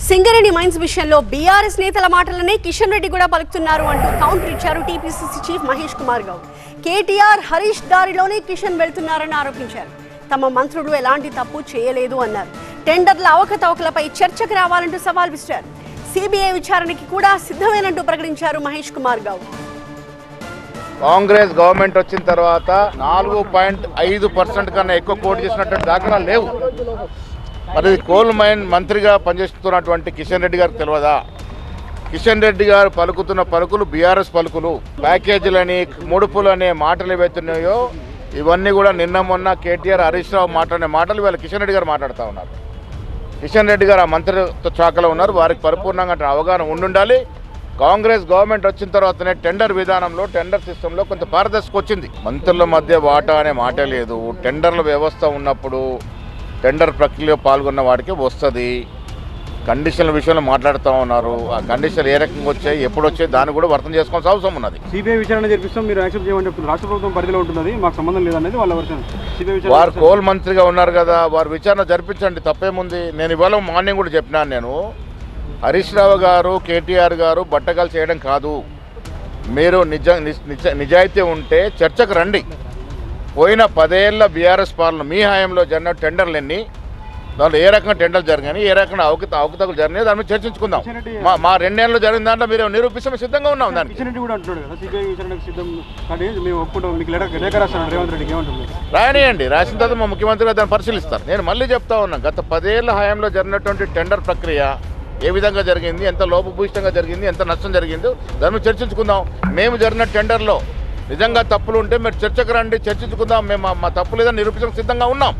Singareni mines విషయంలో BRS నేతల మాటలనే కిషన్ రెడ్డి కూడా పలుకుతున్నారు అంటూ కౌంటర్ ఇచ్చారు టీపీసీసీ చీఫ్ మహేష్ కుమార్ గౌడ్. కేటీఆర్ హరీష్ దారిలోనే కిషన్ వెళ్తున్నారని ఆరోపించారు. తమ మంత్రులు ఎలాంటి తప్పు చేయలేదు అన్నారు. టెండర్ల అవకతవకలపై చర్చకు రావాలంటూ సవాల్ విసిరారు. సిబిఐ విచారణకి కూడా సిద్ధమేనంటూ ప్రకటించారు మహేష్ కుమార్ గౌడ్. కాంగ్రెస్ గవర్నమెంట్ వచ్చిన తర్వాత 4.5% కన్నా ఎక్కువ కోట్ చేసినటువంటి దాఖలా లేవు. మరి కోల్ మైన్ మంత్రిగా పనిచేస్తున్నటువంటి కిషన్ రెడ్డి గారికి తెలియదా? కిషన్ రెడ్డి గారు పలుకుతున్న పలుకులు బీఆర్ఎస్ పలుకులు. ప్యాకేజీలని, ముడుపులు అనే మాటలు ఏవైతున్నాయో ఇవన్నీ కూడా నిన్న మొన్న కేటీఆర్, హరీష్ రావు మాట్లాడిన మాటలు ఇవాళ కిషన్ రెడ్డి గారు మాట్లాడుతూ ఉన్నారు. కిషన్ రెడ్డి గారు ఆ మంత్రిత్వ శాఖలో ఉన్నారు. వారికి పరిపూర్ణంగా అవగాహన ఉండాలి. కాంగ్రెస్ గవర్నమెంట్ వచ్చిన తర్వాతనే టెండర్ విధానంలో, టెండర్ సిస్టంలో కొంత పారదర్శక వచ్చింది. మంత్రుల మధ్య వాటా అనే మాటే లేదు. టెండర్ల వ్యవస్థ ఉన్నప్పుడు టెండర్ ప్రక్రియలో పాల్గొన్న వాడికి వస్తుంది. కండిషన్ల విషయంలో మాట్లాడుతూ ఉన్నారు. ఆ కండిషన్లు ఏ రకంగా వచ్చాయి, ఎప్పుడు వచ్చాయి, దాన్ని కూడా వర్తం చేసుకోవాల్సిన అవసరం ఉన్నది. సిబిఐ విచారణ జరిపిస్తాం, మీరు యాక్సెప్ట్ చేయమని చెప్తున్నారు. రాష్ట్ర ప్రభుత్వం పరిధిలో ఉంటుంది, మాకు సంబంధం లేదనేది వాళ్ళ వర్షన్. వారు కోల్ మంత్రిగా ఉన్నారు కదా, వారు విచారణ జరిపించండి, తప్పేముంది. నేను ఇవాళ మార్నింగ్ కూడా చెప్పినాను. నేను హరీష్ రావు గారు, కేటీఆర్ గారు బట్టగాలు చేయడం కాదు. మీరు నిజాయితీ ఉంటే చర్చకు రండి. పోయిన 10 ఏళ్ల బీఆర్ఎస్ పాలన మీ హయాంలో జరిగిన టెండర్లు ఎన్ని, దాంట్లో ఏ రకంగా టెండర్లు జరిగాయి, ఏ రకంగా అవకతవకలు జరిగినాయి, దాని మీద చర్చించుకుందాం. మా 2 ఏళ్ళు జరిగిన దాంట్లో మీరు నిరూపిస్తే సిద్ధంగా ఉన్నాం. దానికి కిషన్ రెడ్డి కూడా అంటున్నాడు కదా, సిబిఐ విచారణకు సిద్ధం కానీ మేము ఒప్పుకుంటాం. మీకు లేఖ రాస్తాను రేవంత్ రెడ్డికి, ఏమంటుంది? రాయనియండి. రాసిన తర్వాత మా ముఖ్యమంత్రి గారు దాన్ని పరిశీలిస్తారు. నేను మళ్ళీ చెప్తా ఉన్నాను, గత 10 ఏళ్ల హయాంలో జరిగినటువంటి టెండర్ ప్రక్రియ ఏ విధంగా జరిగింది, ఎంత లోపభూయిష్టంగా జరిగింది, ఎంత నష్టం జరిగిందో దాని మీద చర్చించుకుందాం. మేము జరిగిన టెండర్లో నిజంగా తప్పులు ఉంటే మీరు చర్చకు రండి, చర్చించుకుందాం. మేము మా తప్పు లేదని నిరూపించడానికి సిద్ధంగా ఉన్నాం.